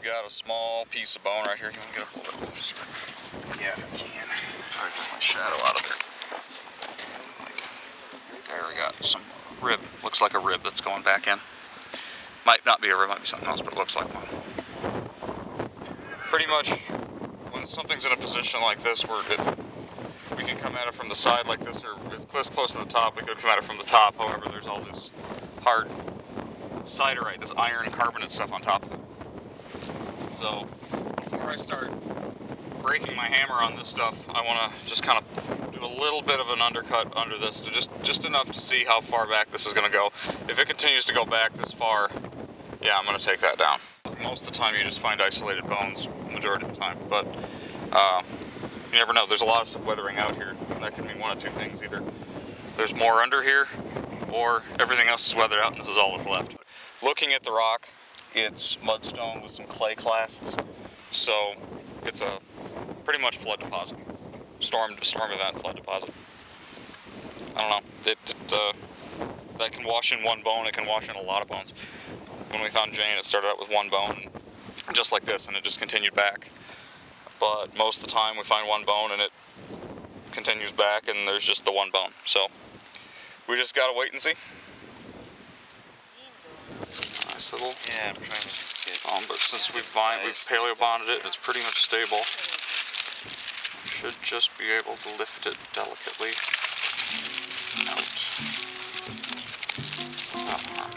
got a small piece of bone right here. You want to get a little bit closer? Yeah, if I can. Try to get my shadow out of there. There, we got some rib. Looks like a rib that's going back in. Might not be a rib, might be something else, but it looks like one. Pretty much, when something's in a position like this where we can come at it from the side like this, or if it's close to the top, we could come at it from the top. However, there's all this hard siderite, this iron carbonate stuff on top of it. So before I start breaking my hammer on this stuff, I want to just kind of do a little bit of an undercut under this, to just enough to see how far back this is going to go. If it continues to go back this far, yeah, I'm going to take that down. Most of the time you just find isolated bones, majority of the time, but you never know. There's a lot of stuff weathering out here. That can mean one of two things. Either there's more under here, or everything else is weathered out and this is all that's left. Looking at the rock, it's mudstone with some clay clasts, so it's a pretty much flood deposit. Storm event flood deposit. I don't know. That can wash in one bone. It can wash in a lot of bones. When we found Jane, it started out with one bone, just like this, and it just continued back. But most of the time we find one bone and it continues back and there's just the one bone. So we just gotta wait and see. Nice little. Yeah, I'm trying to just get. But since we've paleo bonded it, it's pretty much stable. Should just be able to lift it delicately out. Without harm.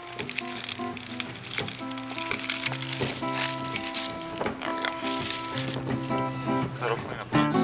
There we go. That'll clean up nice.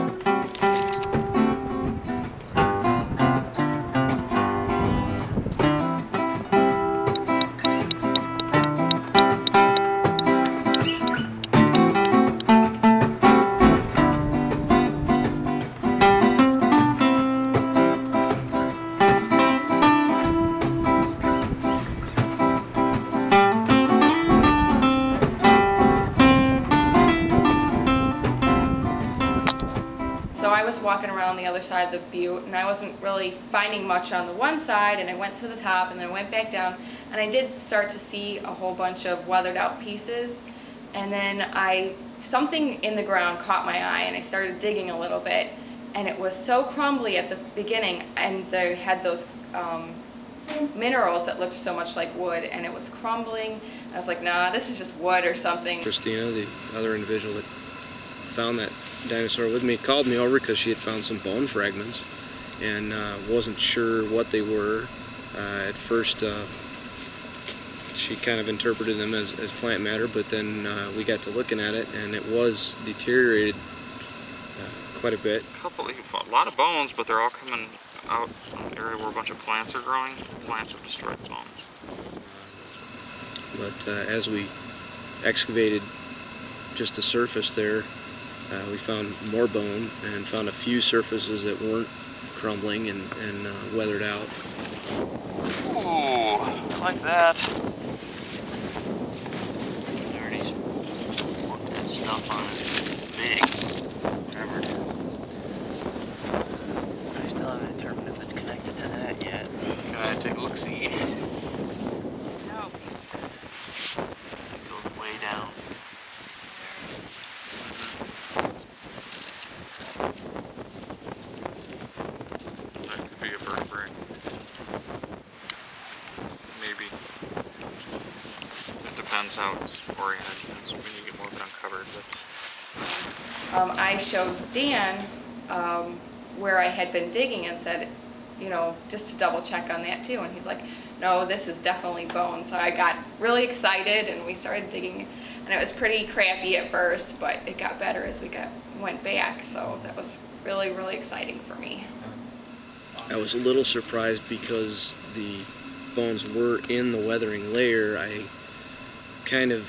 Walking around the other side of the butte, and I wasn't really finding much on the one side, and I went to the top and then went back down, and I did start to see a whole bunch of weathered out pieces, and then something in the ground caught my eye and I started digging a little bit, and it was so crumbly at the beginning, and they had those minerals that looked so much like wood, and it was crumbling. I was like, nah, this is just wood or something. Christina, the other individual that found that dinosaur with me, called me over because she had found some bone fragments and wasn't sure what they were. At first she kind of interpreted them as plant matter, but then we got to looking at it and it was deteriorated quite a bit. A lot of bones, but they're all coming out from an area where a bunch of plants are growing. Plants have destroyed the bones. But as we excavated just the surface there, we found more bone and found a few surfaces that weren't crumbling and weathered out. Ooh, like that. Already put that stuff on it. Big. Whatever it is. I still haven't determined if it's connected to that yet. Can I take a look-see? No. It goes way down. How it's oriented, that's when you get more of it uncovered. I showed Dan where I had been digging and said, you know, just to double check on that too, and he's like, no, this is definitely bone. So I got really excited and we started digging, and it was pretty crappy at first, but it got better as we went back, so that was really, really exciting for me. I was a little surprised because the bones were in the weathering layer. I kind of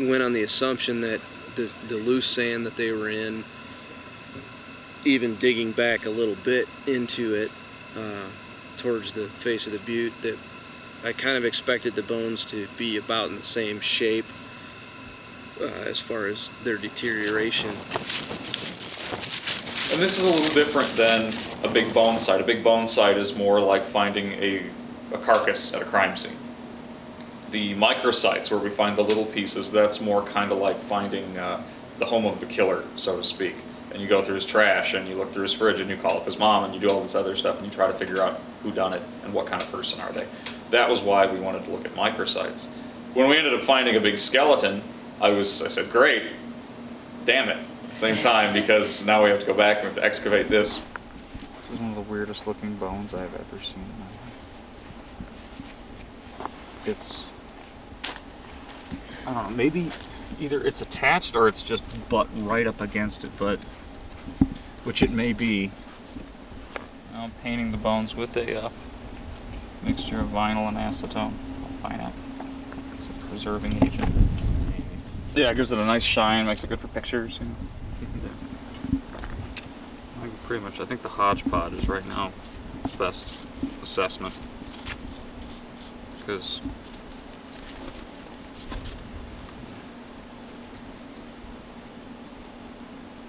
went on the assumption that the loose sand that they were in, even digging back a little bit into it towards the face of the butte, that I kind of expected the bones to be about in the same shape as far as their deterioration. And this is a little different than a big bone site. A big bone site is more like finding a carcass at a crime scene. The microsites, where we find the little pieces, that's more kind of like finding the home of the killer, so to speak. And you go through his trash, and you look through his fridge, and you call up his mom, and you do all this other stuff, and you try to figure out who done it and what kind of person are they. That was why we wanted to look at microsites. When we ended up finding a big skeleton, I said, great, damn it, at the same time, because now we have to go back and we have to excavate this. This is one of the weirdest looking bones I've ever seen in my life. It's, I don't know, maybe either it's attached or it's just butt right up against it, but, which it may be. Now I'm painting the bones with a mixture of vinyl and acetone. I'll find out. It's a preserving agent. Yeah, it gives it a nice shine, makes it good for pictures. You know. Pretty much, I think the hodgepodge is right now the best assessment, because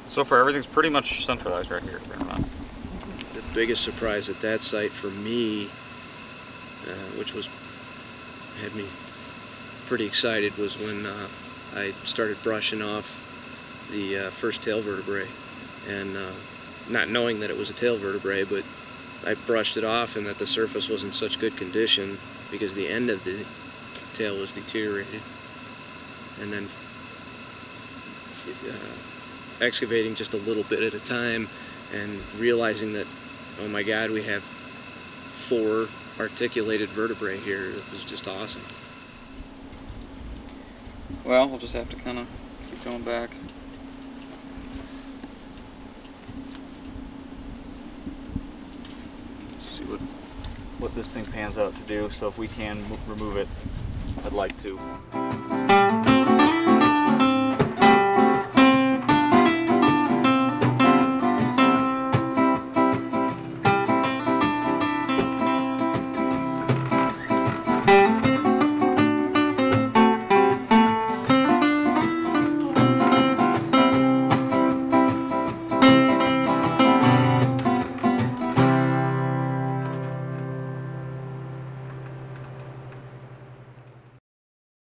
so far everything's pretty much centralized right here. The biggest surprise at that site for me, which had me pretty excited, was when I started brushing off the first tail vertebrae, and not knowing that it was a tail vertebrae, but I brushed it off and that the surface was in such good condition because the end of the tail was deteriorated. And then excavating just a little bit at a time and realizing that, oh my God, we have 4 articulated vertebrae here. It was just awesome. Well, we'll just have to kind of keep going back. What this thing pans out to do, so if we can remove it, I'd like to.